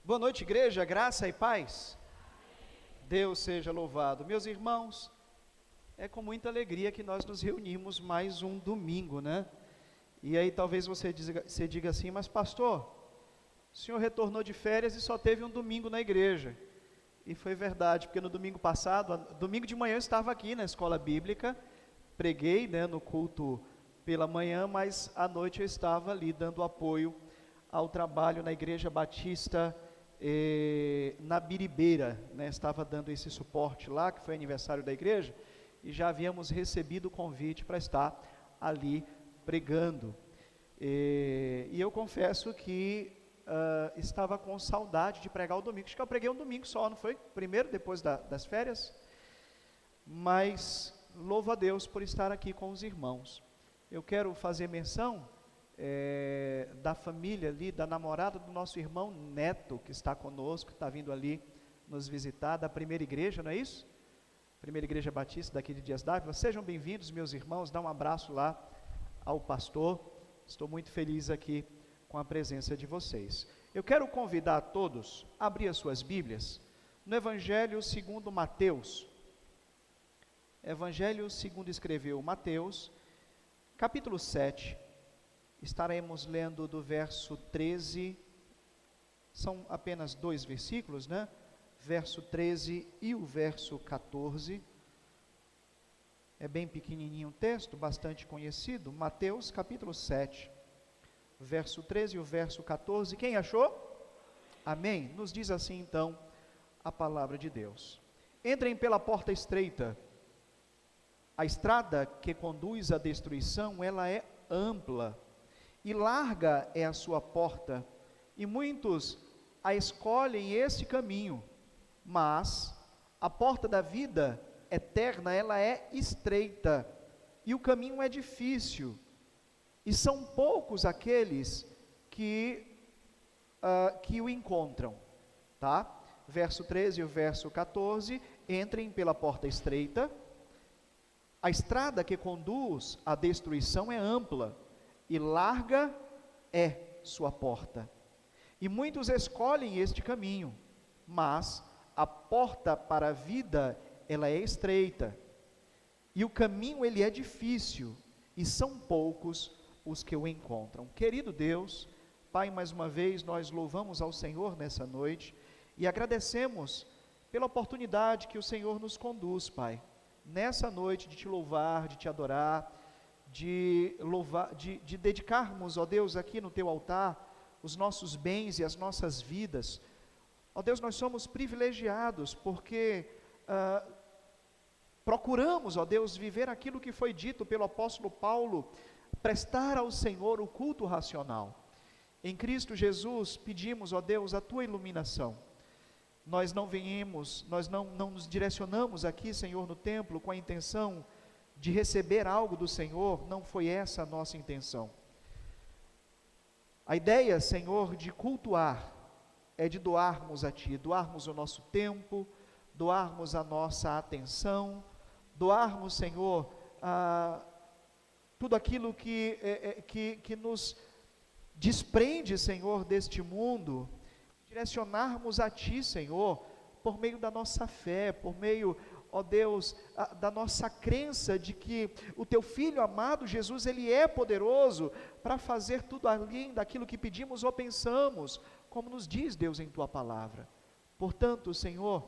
Boa noite, igreja, graça e paz. Deus seja louvado. Meus irmãos, é com muita alegria que nós nos reunimos mais um domingo, né? E aí talvez você diga assim, mas pastor, o senhor retornou de férias e só teve um domingo na igreja. E foi verdade, porque no domingo passado, domingo de manhã eu estava aqui na escola bíblica, preguei, né, no culto pela manhã, mas à noite eu estava ali dando apoio ao trabalho na Igreja Batista na Biribeira, né? Estava dando esse suporte lá, que foi aniversário da igreja, e já havíamos recebido o convite para estar ali pregando, e eu confesso que estava com saudade de pregar o domingo. Acho que eu preguei um domingo só, não foi? Primeiro, depois das férias, mas louvo a Deus por estar aqui com os irmãos. Eu quero fazer menção da família ali, da namorada do nosso irmão Neto, que está conosco, está vindo ali nos visitar, da primeira igreja, não é isso? Primeira igreja batista daqui de Dias d'Ávila. Sejam bem-vindos, meus irmãos, dá um abraço lá ao pastor. Estou muito feliz aqui com a presença de vocês. Eu quero convidar a todos a abrir as suas Bíblias no Evangelho segundo Mateus. Evangelho segundo escreveu Mateus, capítulo 7. Estaremos lendo do verso 13, são apenas 2 versículos, né? Verso 13 e o verso 14, é bem pequenininho o texto, bastante conhecido. Mateus capítulo 7, verso 13 e o verso 14, quem achou? Amém? Nos diz assim então a palavra de Deus: entrem pela porta estreita, a estrada que conduz à destruição, ela é ampla, e larga é a sua porta, e muitos a escolhem esse caminho, mas a porta da vida eterna, ela é estreita, e o caminho é difícil, e são poucos aqueles que o encontram, tá? Verso 13 e o verso 14, entrem pela porta estreita, a estrada que conduz à destruição é ampla, e larga é sua porta, e muitos escolhem este caminho, mas a porta para a vida, ela é estreita, e o caminho ele é difícil, e são poucos os que o encontram. Querido Deus, Pai, mais uma vez nós louvamos ao Senhor nessa noite, e agradecemos pela oportunidade que o Senhor nos conduz, Pai, nessa noite de te louvar, de te adorar, de dedicarmos, ó Deus, aqui no teu altar, os nossos bens e as nossas vidas. Ó Deus, nós somos privilegiados, porque procuramos, ó Deus, viver aquilo que foi dito pelo apóstolo Paulo, prestar ao Senhor o culto racional. Em Cristo Jesus, pedimos, ó Deus, a tua iluminação. Nós não nos direcionamos aqui, Senhor, no templo com a intenção de receber algo do Senhor, não foi essa a nossa intenção. A ideia, Senhor, de cultuar, é de doarmos a Ti, doarmos o nosso tempo, doarmos a nossa atenção, doarmos, Senhor, tudo aquilo que nos desprende, Senhor, deste mundo, direcionarmos a Ti, Senhor, por meio da nossa fé, por meio, ó Deus, da nossa crença de que o Teu Filho amado Jesus, Ele é poderoso para fazer tudo além daquilo que pedimos ou pensamos, como nos diz Deus em Tua palavra. Portanto, Senhor,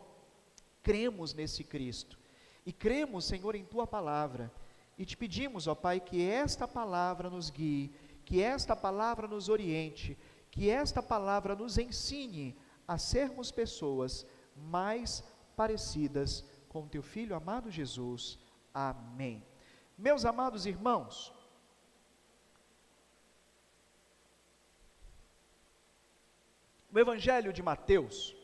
cremos nesse Cristo, e cremos, Senhor, em Tua palavra, e Te pedimos, ó Pai, que esta palavra nos guie, que esta palavra nos oriente, que esta palavra nos ensine a sermos pessoas mais parecidas com Teu Filho amado Jesus. Amém. Meus amados irmãos, o Evangelho de Mateus,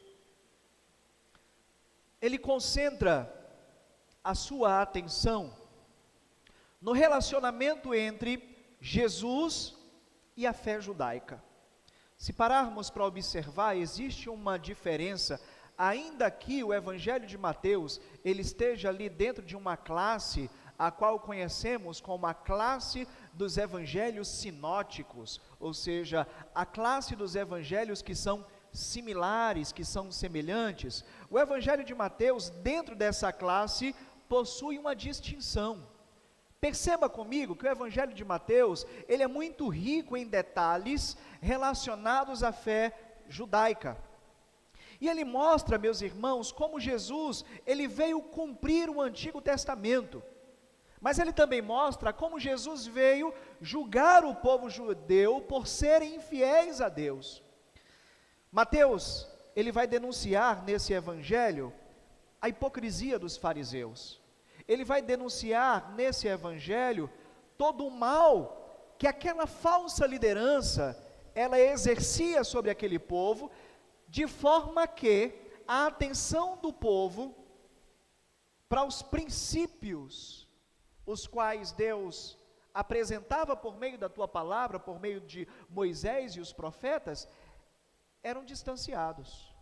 ele concentra a sua atenção no relacionamento entre Jesus e a fé judaica. Se pararmos para observar, existe uma diferença, ainda que o Evangelho de Mateus, ele esteja ali dentro de uma classe, a qual conhecemos como a classe dos evangelhos sinóticos, ou seja, a classe dos evangelhos que são similares, que são semelhantes, o Evangelho de Mateus, dentro dessa classe, possui uma distinção. Perceba comigo que o Evangelho de Mateus, ele é muito rico em detalhes relacionados à fé judaica. E ele mostra, meus irmãos, como Jesus, ele veio cumprir o Antigo Testamento. Mas ele também mostra como Jesus veio julgar o povo judeu por serem infiéis a Deus. Mateus, ele vai denunciar nesse evangelho a hipocrisia dos fariseus. Ele vai denunciar nesse evangelho todo o mal que aquela falsa liderança, ela exercia sobre aquele povo, de forma que a atenção do povo para os princípios, os quais Deus apresentava por meio da tua palavra, por meio de Moisés e os profetas, eram distanciados.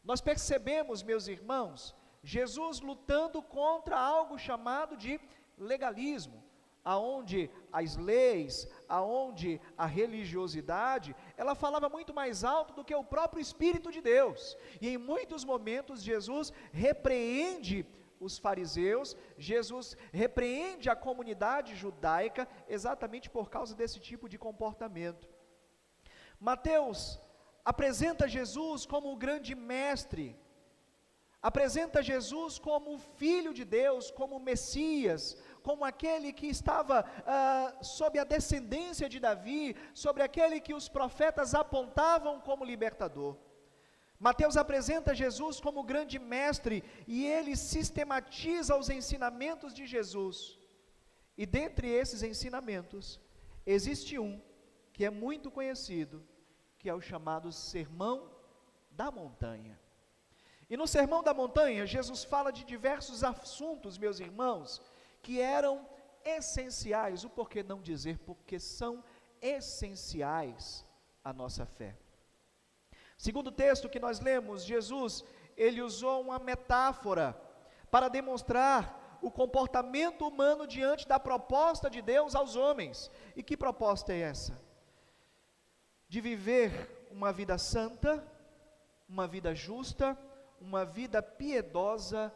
Nós percebemos, meus irmãos, Jesus lutando contra algo chamado de legalismo, aonde as leis, aonde a religiosidade, ela falava muito mais alto do que o próprio Espírito de Deus. E em muitos momentos Jesus repreende os fariseus, Jesus repreende a comunidade judaica exatamente por causa desse tipo de comportamento. Mateus apresenta Jesus como o grande mestre, apresenta Jesus como o Filho de Deus, como o Messias, como aquele que estava sob a descendência de Davi, sobre aquele que os profetas apontavam como libertador. Mateus apresenta Jesus como o grande mestre, e ele sistematiza os ensinamentos de Jesus, e dentre esses ensinamentos, existe um que é muito conhecido, que é o chamado Sermão da Montanha. E no Sermão da Montanha, Jesus fala de diversos assuntos, meus irmãos, que eram essenciais, o porquê não dizer, porque são essenciais à nossa fé. Segundo o texto que nós lemos, Jesus, ele usou uma metáfora para demonstrar o comportamento humano diante da proposta de Deus aos homens. E que proposta é essa? De viver uma vida santa, uma vida justa, uma vida piedosa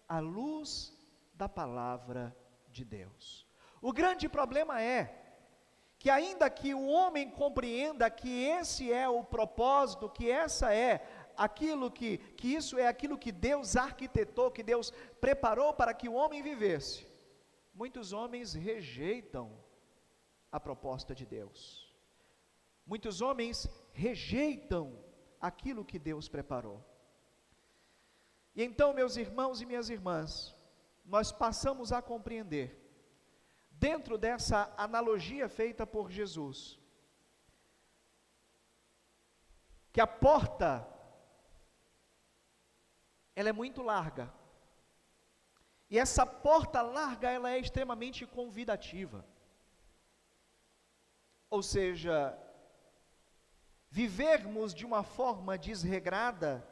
à luz da palavra de Deus. O grande problema é que ainda que o homem compreenda que esse é o propósito, que essa é aquilo que isso é aquilo que Deus arquitetou, que Deus preparou para que o homem vivesse, muitos homens rejeitam a proposta de Deus. Muitos homens rejeitam aquilo que Deus preparou. E então, meus irmãos e minhas irmãs, nós passamos a compreender, dentro dessa analogia feita por Jesus, que a porta, ela é muito larga, e essa porta larga, ela é extremamente convidativa, ou seja, vivermos de uma forma desregrada,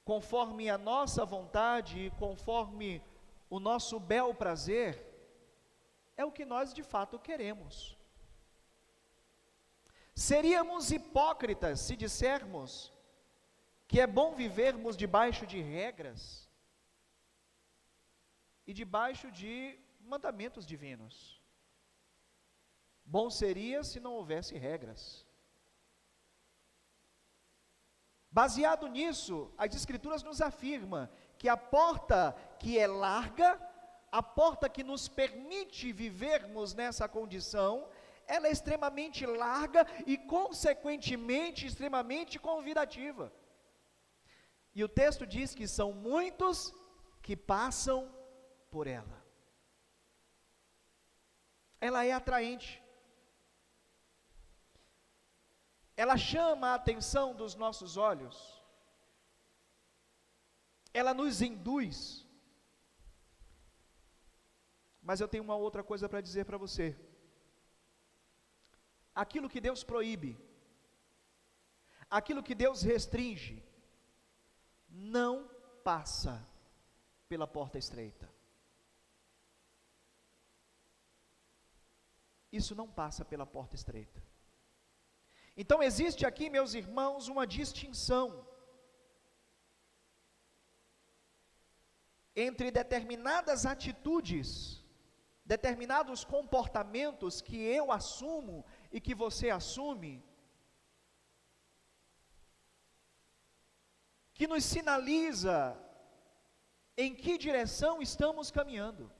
conforme a nossa vontade e conforme o nosso bel prazer, é o que nós de fato queremos. Seríamos hipócritas se dissermos que é bom vivermos debaixo de regras e debaixo de mandamentos divinos. Bom seria se não houvesse regras. Baseado nisso, as Escrituras nos afirmam que a porta que é larga, a porta que nos permite vivermos nessa condição, ela é extremamente larga e, consequentemente, extremamente convidativa. E o texto diz que são muitos que passam por ela. Ela é atraente. Ela chama a atenção dos nossos olhos, ela nos induz, mas eu tenho uma outra coisa para dizer para você. Aquilo que Deus proíbe, aquilo que Deus restringe, não passa pela porta estreita. Isso não passa pela porta estreita. Então existe aqui, meus irmãos, uma distinção entre determinadas atitudes, determinados comportamentos que eu assumo e que você assume, que nos sinaliza em que direção estamos caminhando,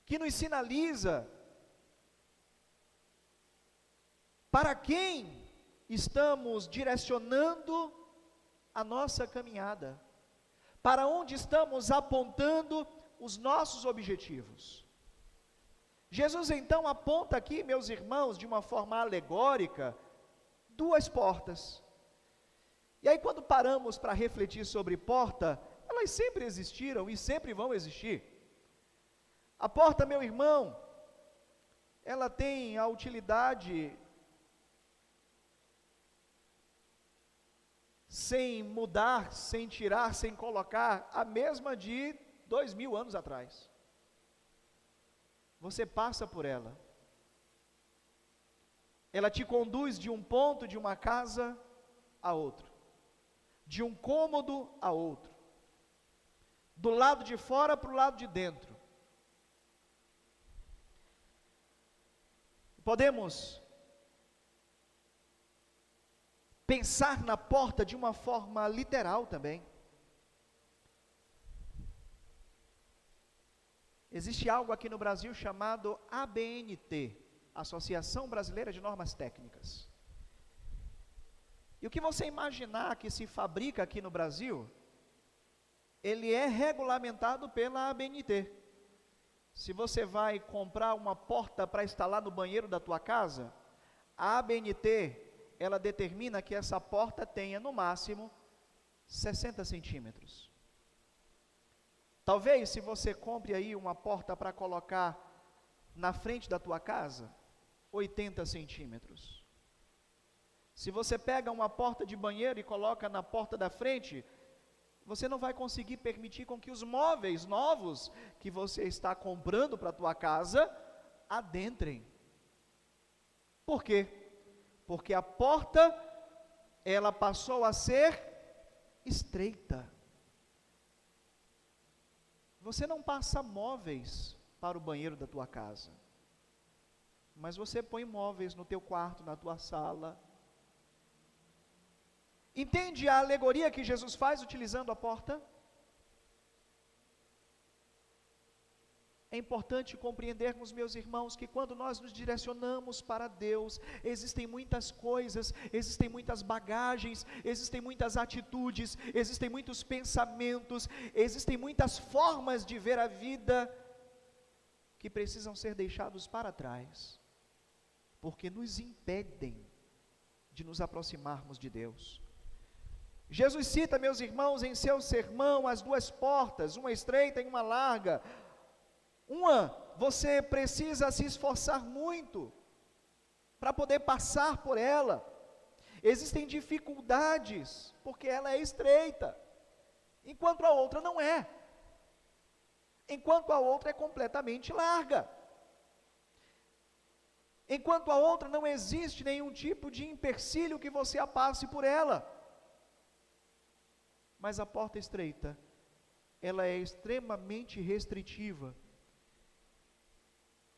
que nos sinaliza para quem estamos direcionando a nossa caminhada, para onde estamos apontando os nossos objetivos. Jesus então aponta aqui, meus irmãos, de uma forma alegórica, duas portas. E aí quando paramos para refletir sobre porta, elas sempre existiram e sempre vão existir. A porta, meu irmão, ela tem a utilidade sem mudar, sem tirar, sem colocar, a mesma de 2000 anos atrás. Você passa por ela. Ela te conduz de um ponto de uma casa a outro, de um cômodo a outro, do lado de fora para o lado de dentro. Podemos pensar na porta de uma forma literal também. Existe algo aqui no Brasil chamado ABNT, Associação Brasileira de Normas Técnicas. E o que você imaginar que se fabrica aqui no Brasil, ele é regulamentado pela ABNT. Se você vai comprar uma porta para instalar no banheiro da tua casa, a ABNT, ela determina que essa porta tenha no máximo 60 centímetros. Talvez se você compre aí uma porta para colocar na frente da tua casa, 80 centímetros. Se você pega uma porta de banheiro e coloca na porta da frente, você não vai conseguir permitir com que os móveis novos que você está comprando para a tua casa adentrem. Por quê? Porque a porta, ela passou a ser estreita. Você não passa móveis para o banheiro da tua casa, mas você põe móveis no teu quarto, na tua sala. Entende a alegoria que Jesus faz utilizando a porta? É importante compreendermos, meus irmãos, que quando nós nos direcionamos para Deus, existem muitas coisas, existem muitas bagagens, existem muitas atitudes, existem muitos pensamentos, existem muitas formas de ver a vida que precisam ser deixados para trás, porque nos impedem de nos aproximarmos de Deus. Jesus cita, meus irmãos, em seu sermão, as duas portas, uma estreita e uma larga. Uma, você precisa se esforçar muito para poder passar por ela. Existem dificuldades, porque ela é estreita, enquanto a outra não é. Enquanto a outra é completamente larga. Enquanto a outra não existe nenhum tipo de empecilho que você a passe por ela. Mas a porta estreita, ela é extremamente restritiva.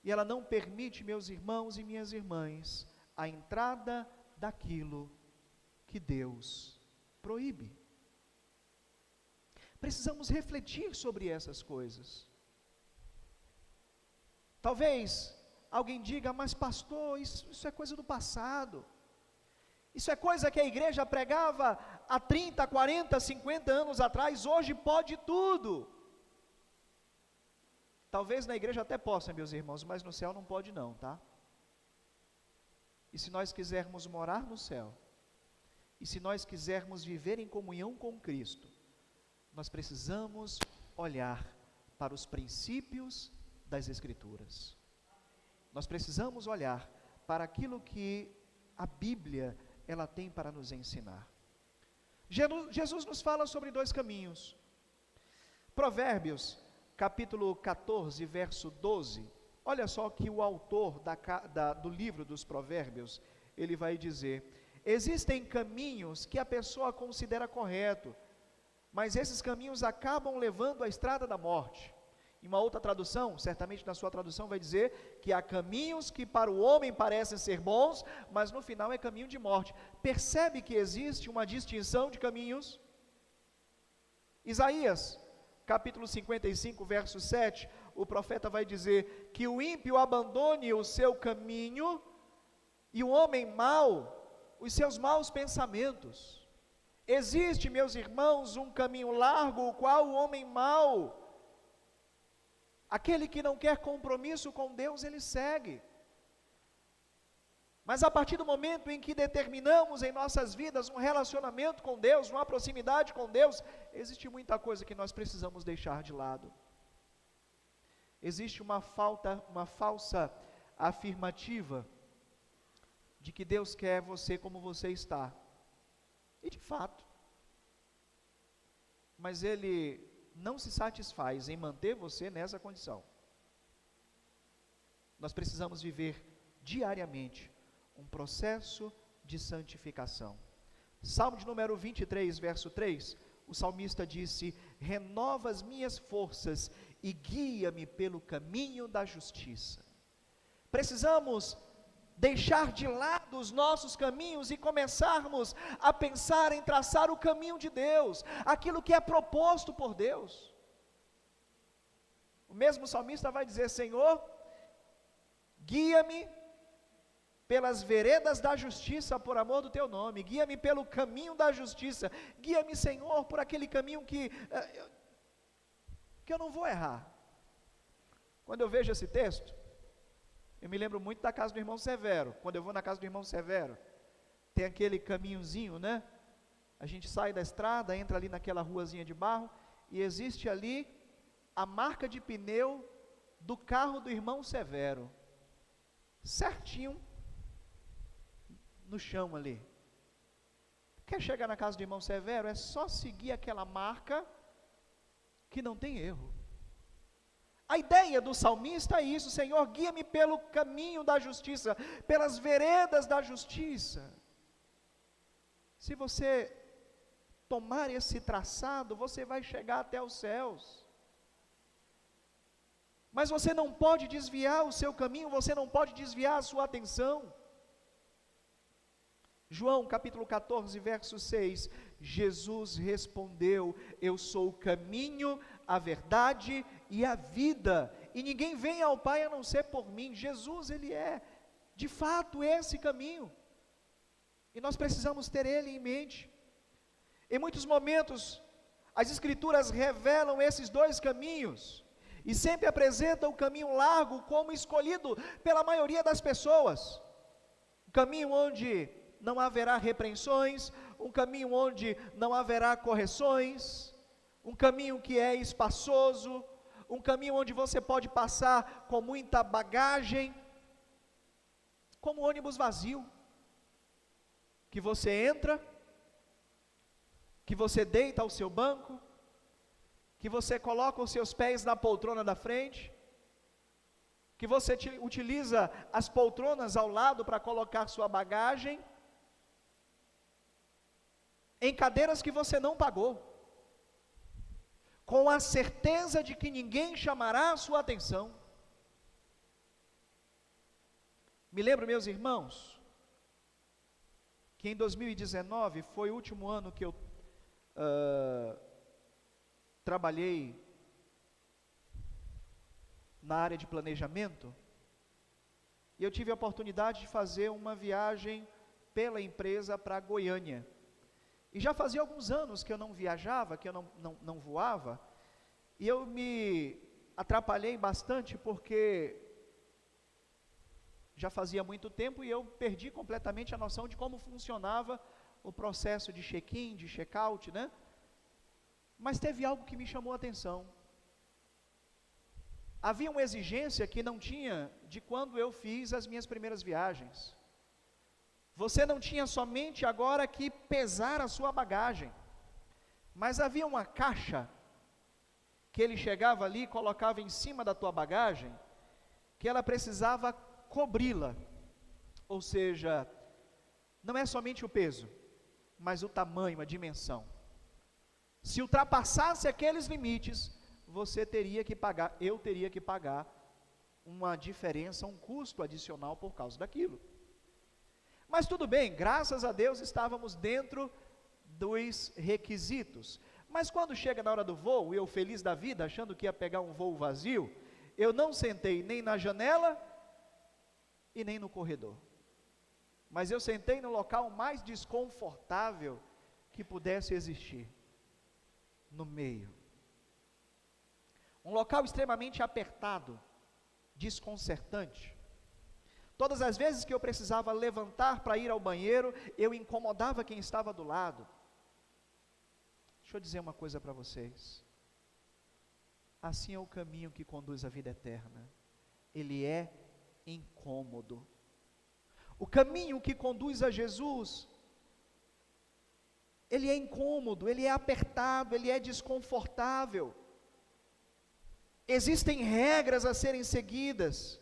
E ela não permite, meus irmãos e minhas irmãs, a entrada daquilo que Deus proíbe. Precisamos refletir sobre essas coisas. Talvez alguém diga, mas pastor, isso é coisa do passado. Isso é coisa que a igreja pregava há 30, 40, 50 anos atrás, hoje pode tudo. Talvez na igreja até possa, meus irmãos, mas no céu não pode não, tá? E se nós quisermos morar no céu, e se nós quisermos viver em comunhão com Cristo, nós precisamos olhar para os princípios das Escrituras. Nós precisamos olhar para aquilo que a Bíblia ela tem para nos ensinar. Jesus nos fala sobre dois caminhos. Provérbios, capítulo 14, verso 12, Olha só que o autor do livro dos Provérbios, ele vai dizer: existem caminhos que a pessoa considera correto, mas esses caminhos acabam levando à estrada da morte. Em uma outra tradução, certamente na sua tradução vai dizer que há caminhos que para o homem parecem ser bons, mas no final é caminho de morte. Percebe que existe uma distinção de caminhos? Isaías, capítulo 55, verso 7, o profeta vai dizer que o ímpio abandone o seu caminho e o homem mau, os seus maus pensamentos. Existe, meus irmãos, um caminho largo, o qual o homem mau, aquele que não quer compromisso com Deus, ele segue. Mas a partir do momento em que determinamos em nossas vidas um relacionamento com Deus, uma proximidade com Deus, existe muita coisa que nós precisamos deixar de lado. Existe uma falsa afirmativa de que Deus quer você como você está. E de fato. Mas Ele não se satisfaz em manter você nessa condição. Nós precisamos viver diariamente um processo de santificação. Salmo de número 23, verso 3, o salmista disse: renova as minhas forças e guia-me pelo caminho da justiça. Precisamos deixar de lado os nossos caminhos e começarmos a pensar em traçar o caminho de Deus, aquilo que é proposto por Deus. O mesmo salmista vai dizer: Senhor, guia-me pelas veredas da justiça, por amor do teu nome, guia-me pelo caminho da justiça, guia-me, Senhor, por aquele caminho que eu não vou errar. Quando eu vejo esse texto, eu me lembro muito da casa do irmão Severo. Quando eu vou na casa do irmão Severo, tem aquele caminhozinho, né? A gente sai da estrada, entra ali naquela ruazinha de barro, e existe ali a marca de pneu do carro do irmão Severo, certinho no chão ali. Quer chegar na casa do irmão Severo? É só seguir aquela marca que não tem erro. A ideia do salmista é isso: Senhor, guia-me pelo caminho da justiça, pelas veredas da justiça. Se você tomar esse traçado, você vai chegar até os céus. Mas você não pode desviar o seu caminho, você não pode desviar a sua atenção. João capítulo 14, verso 6, Jesus respondeu: eu sou o caminho, a verdade e a vida, e ninguém vem ao Pai a não ser por mim. Jesus, Ele é, de fato, esse caminho, e nós precisamos ter Ele em mente. Em muitos momentos, as Escrituras revelam esses dois caminhos, e sempre apresentam o caminho largo como escolhido pela maioria das pessoas, o caminho onde não haverá repreensões, um caminho onde não haverá correções, um caminho que é espaçoso, um caminho onde você pode passar com muita bagagem, como um ônibus vazio, que você entra, que você deita ao seu banco, que você coloca os seus pés na poltrona da frente, que você utiliza as poltronas ao lado para colocar sua bagagem, em cadeiras que você não pagou, com a certeza de que ninguém chamará a sua atenção. Me lembro, meus irmãos, que em 2019 foi o último ano que eu trabalhei na área de planejamento, e eu tive a oportunidade de fazer uma viagem pela empresa para Goiânia. E já fazia alguns anos que eu não viajava, que eu não voava, e eu me atrapalhei bastante porque já fazia muito tempo e eu perdi completamente a noção de como funcionava o processo de check-in, de check-out, né? Mas teve algo que me chamou a atenção. Havia uma exigência que não tinha de quando eu fiz as minhas primeiras viagens. Você não tinha somente agora que pesar a sua bagagem, mas havia uma caixa, que ele chegava ali e colocava em cima da tua bagagem, que ela precisava cobri-la, ou seja, não é somente o peso, mas o tamanho, a dimensão. Se ultrapassasse aqueles limites, você teria que pagar, eu teria que pagar uma diferença, um custo adicional por causa daquilo. Mas tudo bem, graças a Deus estávamos dentro dos requisitos. Mas quando chega na hora do voo, eu feliz da vida, achando que ia pegar um voo vazio, eu não sentei nem na janela e nem no corredor. Mas eu sentei no local mais desconfortável que pudesse existir, no meio. Um local extremamente apertado, desconcertante. Todas as vezes que eu precisava levantar para ir ao banheiro, eu incomodava quem estava do lado. Deixa eu dizer uma coisa para vocês. Assim é o caminho que conduz à vida eterna. Ele é incômodo. O caminho que conduz a Jesus, ele é incômodo, ele é apertado, ele é desconfortável. Existem regras a serem seguidas.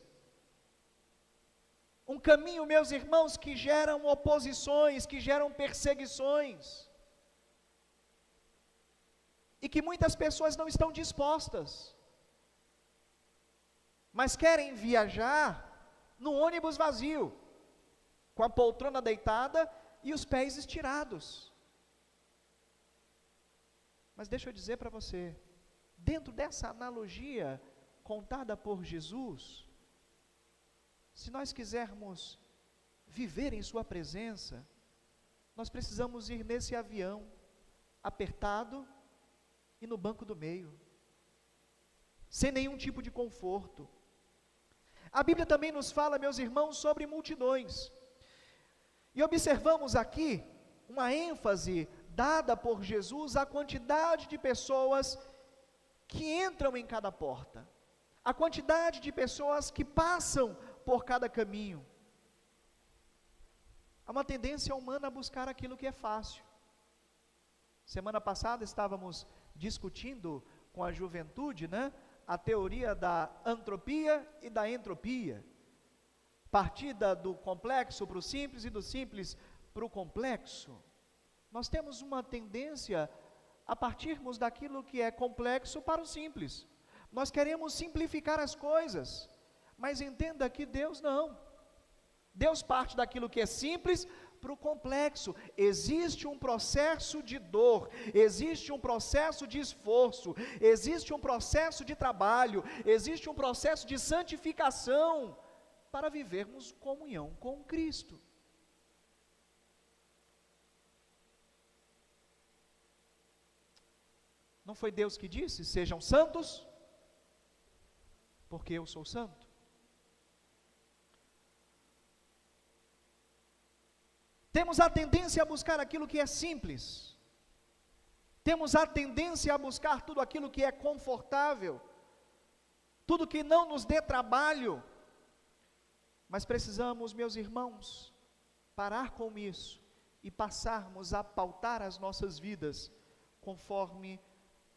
Um caminho, meus irmãos, que geram oposições, que geram perseguições. E que muitas pessoas não estão dispostas, mas querem viajar no ônibus vazio, com a poltrona deitada e os pés estirados. Mas deixa eu dizer para você, dentro dessa analogia contada por Jesus, se nós quisermos viver em sua presença, nós precisamos ir nesse avião, apertado e no banco do meio, sem nenhum tipo de conforto. A Bíblia também nos fala, meus irmãos, sobre multidões, e observamos aqui uma ênfase dada por Jesus à quantidade de pessoas que entram em cada porta, a quantidade de pessoas que passam por cada caminho. Há uma tendência humana a buscar aquilo que é fácil. Semana passada estávamos discutindo com a juventude, a teoria da antropia e da entropia, partida do complexo para o simples e do simples para o complexo. Nós temos uma tendência a partirmos daquilo que é complexo para o simples. Nós queremos simplificar as coisas, mas entenda que Deus não. Deus parte daquilo que é simples para o complexo. Existe um processo de dor, existe um processo de esforço, existe um processo de trabalho, existe um processo de santificação para vivermos comunhão com Cristo. Não foi Deus que disse: sejam santos, porque eu sou santo? Temos a tendência a buscar aquilo que é simples, temos a tendência a buscar tudo aquilo que é confortável, tudo que não nos dê trabalho, mas precisamos, meus irmãos, parar com isso e passarmos a pautar as nossas vidas conforme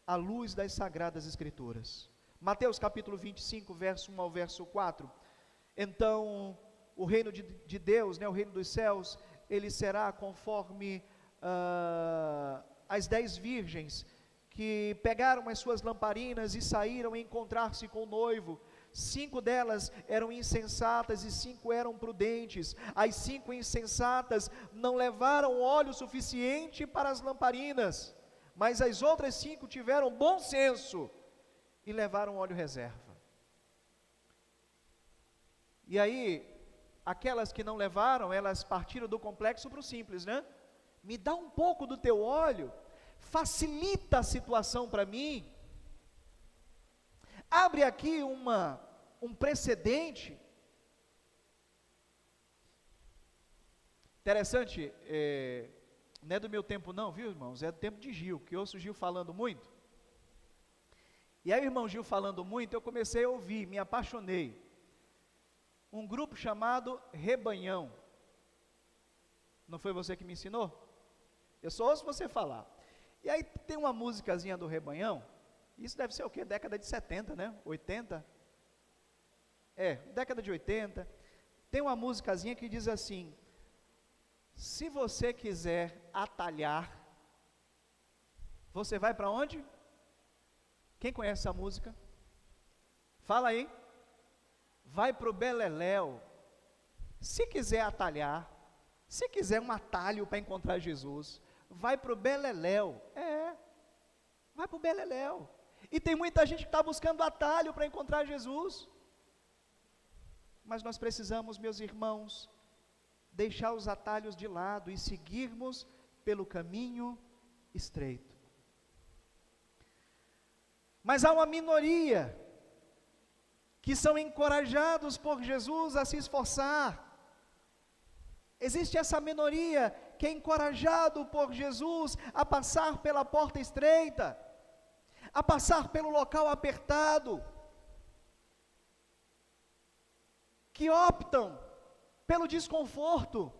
a luz das Sagradas Escrituras. Mateus capítulo 25, verso 1 ao verso 4, então o reino de Deus, o reino dos céus, ele será conforme as 10 virgens que pegaram as suas lamparinas e saíram encontrar-se com o noivo. 5 delas eram insensatas e 5 eram prudentes. As 5 insensatas não levaram óleo suficiente para as lamparinas, mas as outras 5 tiveram bom senso e levaram óleo reserva. E aí, aquelas que não levaram, elas partiram do complexo para o simples, Me dá um pouco do teu óleo, facilita a situação para mim. Abre aqui um precedente. Interessante, não é do meu tempo não, viu, irmãos? É do tempo de Gil, que eu ouço o Gil falando muito. E aí o irmão Gil falando muito, eu comecei a ouvir, me apaixonei. Um grupo chamado Rebanhão. Não foi você que me ensinou? Eu só ouço você falar. E aí tem uma musicazinha do Rebanhão. Isso deve ser o quê? Década de 70, 80. década de 80, tem uma musicazinha que diz assim: se você quiser atalhar, você vai para onde? Quem conhece essa música? Fala aí. Vai para o Beleléu. Se quiser atalhar, se quiser um atalho para encontrar Jesus, vai para o Beleléu. Vai para o Beleléu. E tem muita gente que está buscando atalho para encontrar Jesus. Mas nós precisamos, meus irmãos, deixar os atalhos de lado e seguirmos pelo caminho estreito. Mas há uma minoria que são encorajados por Jesus a se esforçar. Existe essa minoria que é encorajado por Jesus a passar pela porta estreita, a passar pelo local apertado, que optam pelo desconforto,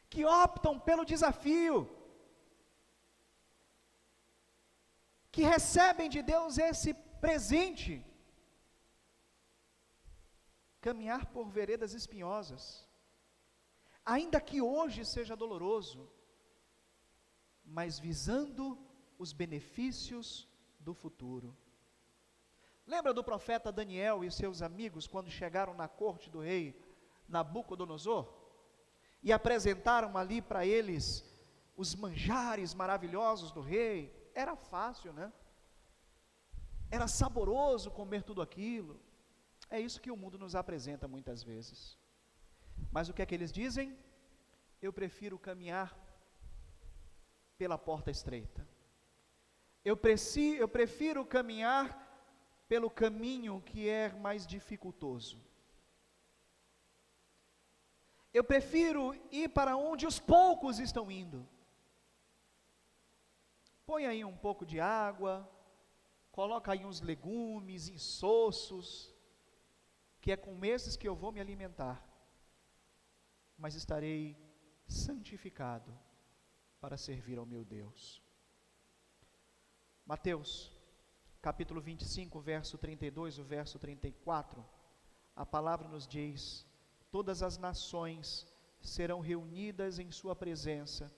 que optam pelo desafio, que recebem de Deus esse presente, caminhar por veredas espinhosas, ainda que hoje seja doloroso, mas visando os benefícios do futuro. Lembra do profeta Daniel e seus amigos quando chegaram na corte do rei Nabucodonosor e apresentaram ali para eles os manjares maravilhosos do rei? Era fácil, né? Era saboroso comer tudo aquilo. É isso que o mundo nos apresenta muitas vezes. Mas o que é que eles dizem? Eu prefiro caminhar pela porta estreita. Eu prefiro caminhar pelo caminho que é mais dificultoso. Eu prefiro ir para onde os poucos estão indo. Põe aí um pouco de água, coloca aí uns legumes, insoços, que é com esses que eu vou me alimentar, mas estarei santificado para servir ao meu Deus. Mateus, capítulo 25, verso 32, o verso 34, a palavra nos diz: todas as nações serão reunidas em sua presença,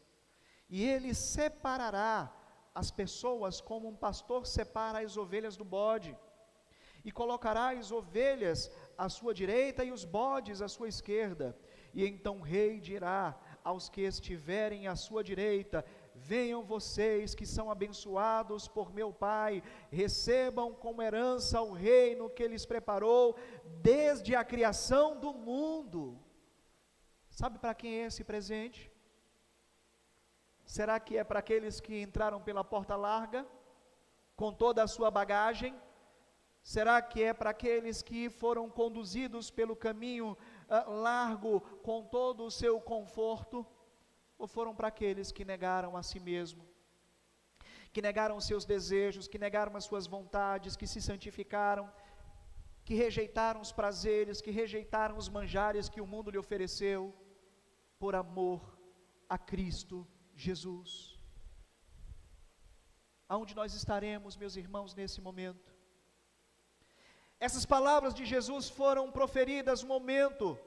e ele separará as pessoas como um pastor separa as ovelhas do bode, e colocará as ovelhas à sua direita e os bodes à sua esquerda, e então o rei dirá aos que estiverem à sua direita: venham vocês que são abençoados por meu Pai, recebam como herança o reino que Ele preparou desde a criação do mundo. Sabe para quem é esse presente? Será que é para aqueles que entraram pela porta larga, com toda a sua bagagem? Será que é para aqueles que foram conduzidos pelo caminho largo, com todo o seu conforto? Ou foram para aqueles que negaram a si mesmo, que negaram os seus desejos, que negaram as suas vontades, que se santificaram, que rejeitaram os prazeres, que rejeitaram os manjares que o mundo lhe ofereceu, por amor a Cristo Jesus? Aonde nós estaremos, meus irmãos, nesse momento? Essas palavras de Jesus foram proferidas no momento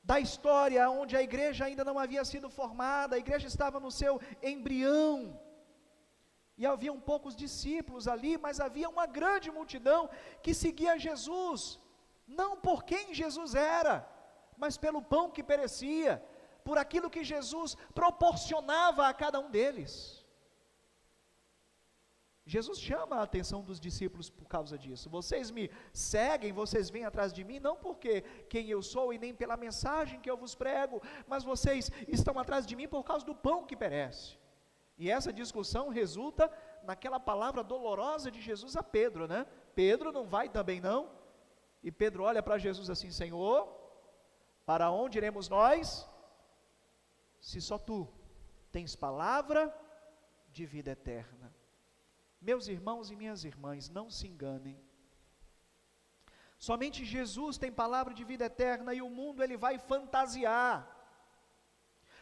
da história onde a igreja ainda não havia sido formada, a igreja estava no seu embrião, e haviam poucos discípulos ali, mas havia uma grande multidão que seguia Jesus, não por quem Jesus era, mas pelo pão que perecia, por aquilo que Jesus proporcionava a cada um deles. Jesus chama a atenção dos discípulos por causa disso. Vocês me seguem, vocês vêm atrás de mim, não porque quem eu sou e nem pela mensagem que eu vos prego, mas vocês estão atrás de mim por causa do pão que perece. E essa discussão resulta naquela palavra dolorosa de Jesus a Pedro, né? Pedro, não vai também não? E Pedro olha para Jesus assim: Senhor, para onde iremos nós, se só tu tens palavra de vida eterna? Meus irmãos e minhas irmãs, não se enganem, somente Jesus tem palavra de vida eterna, e o mundo ele vai fantasiar,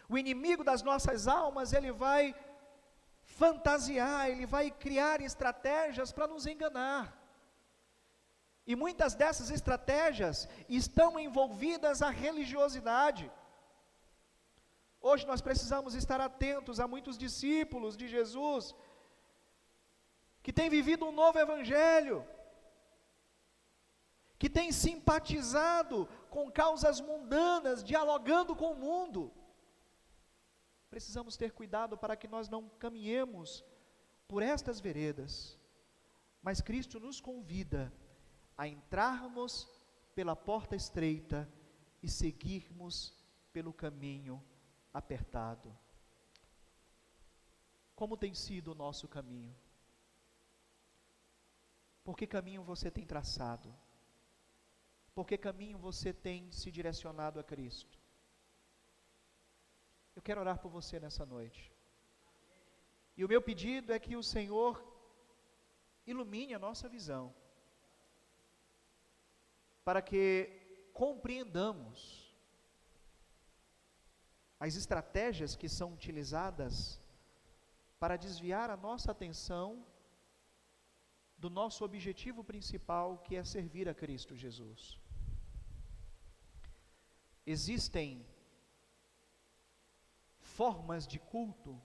o inimigo das nossas almas ele vai fantasiar, ele vai criar estratégias para nos enganar. E muitas dessas estratégias estão envolvidas à religiosidade. Hoje nós precisamos estar atentos a muitos discípulos de Jesus que têm vivido um novo evangelho, que têm simpatizado com causas mundanas, dialogando com o mundo. Precisamos ter cuidado para que nós não caminhemos por estas veredas, mas Cristo nos convida a entrarmos pela porta estreita e seguirmos pelo caminho apertado. Como tem sido o nosso caminho? Por que caminho você tem traçado? Por que caminho você tem se direcionado a Cristo? Eu quero orar por você nessa noite. E o meu pedido é que o Senhor ilumine a nossa visão, para que compreendamos as estratégias que são utilizadas para desviar a nossa atenção do nosso objetivo principal, que é servir a Cristo Jesus. Existem formas de culto,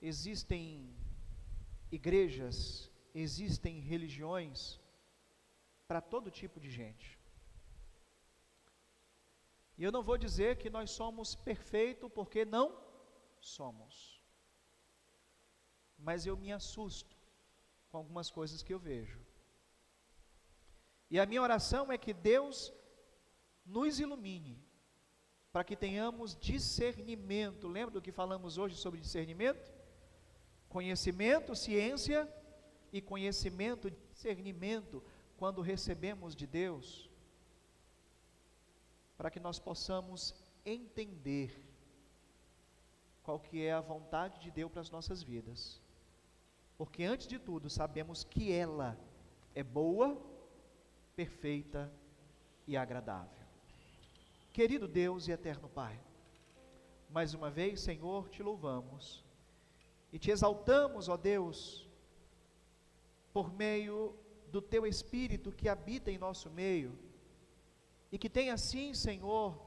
existem igrejas, existem religiões para todo tipo de gente. E eu não vou dizer que nós somos perfeitos, porque não somos. Mas eu me assusto com algumas coisas que eu vejo. E a minha oração é que Deus nos ilumine, para que tenhamos discernimento. Lembra do que falamos hoje sobre discernimento? Conhecimento, ciência e conhecimento, discernimento, quando recebemos de Deus, para que nós possamos entender qual que é a vontade de Deus para as nossas vidas, porque antes de tudo sabemos que ela é boa, perfeita e agradável. Querido Deus e eterno Pai, mais uma vez, Senhor, te louvamos e te exaltamos, ó Deus, por meio do Teu Espírito que habita em nosso meio, e que tem assim, Senhor,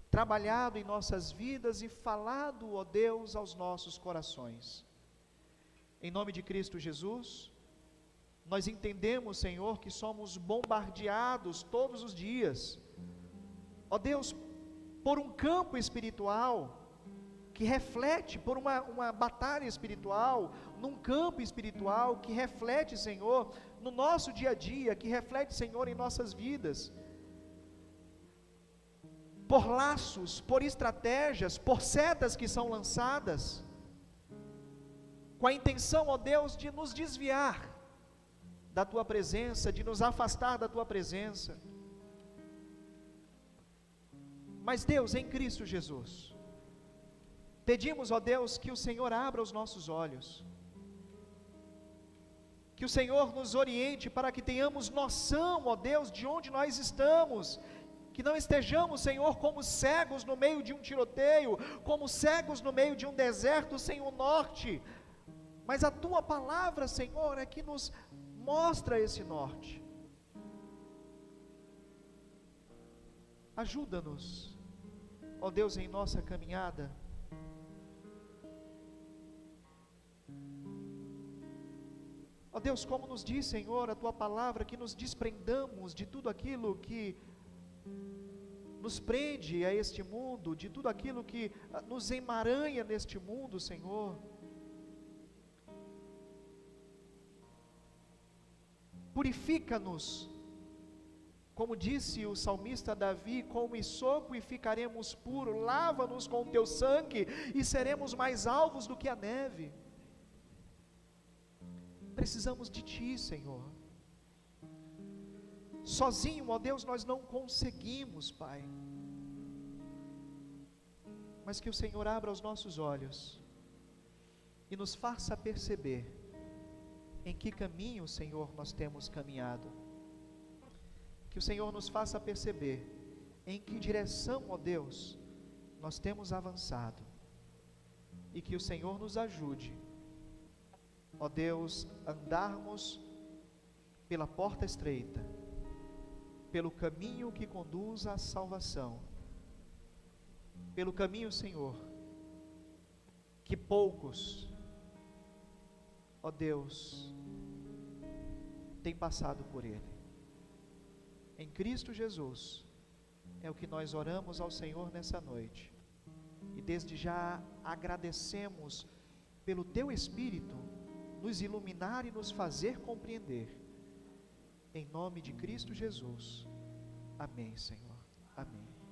trabalhado em nossas vidas e falado, ó Deus, aos nossos corações. Em nome de Cristo Jesus, nós entendemos, Senhor, que somos bombardeados todos os dias, ó Deus, por um campo espiritual, que reflete, por uma batalha espiritual, num campo espiritual, que reflete, Senhor, no nosso dia a dia, que reflete, Senhor, em nossas vidas, por laços, por estratégias, por setas que são lançadas, com a intenção, ó Deus, de nos desviar da Tua presença, de nos afastar da Tua presença. Mas Deus, em Cristo Jesus, pedimos, ó Deus, que o Senhor abra os nossos olhos, que o Senhor nos oriente para que tenhamos noção, ó Deus, de onde nós estamos, que não estejamos, Senhor, como cegos no meio de um tiroteio, como cegos no meio de um deserto sem o norte, mas a Tua palavra, Senhor, é que nos mostra esse norte. Ajuda-nos, ó Deus, em nossa caminhada. Ó Deus, como nos diz, Senhor, a Tua palavra, que nos desprendamos de tudo aquilo que nos prende a este mundo, de tudo aquilo que nos emaranha neste mundo, Senhor. Purifica-nos, como disse o salmista Davi, com o hisopo e ficaremos puros, lava-nos com o Teu sangue e seremos mais alvos do que a neve. Precisamos de Ti, Senhor. Sozinho, ó Deus, nós não conseguimos, Pai, mas que o Senhor abra os nossos olhos e nos faça perceber em que caminho, Senhor, nós temos caminhado, que o Senhor nos faça perceber em que direção, ó Deus, nós temos avançado, e que o Senhor nos ajude, ó Deus, andarmos pela porta estreita, pelo caminho que conduz à salvação, pelo caminho, Senhor, que poucos, ó Deus, têm passado por ele. Em Cristo Jesus, é o que nós oramos ao Senhor nessa noite, e desde já agradecemos pelo Teu Espírito nos iluminar e nos fazer compreender, em nome de Cristo Jesus. Amém, Senhor. Amém.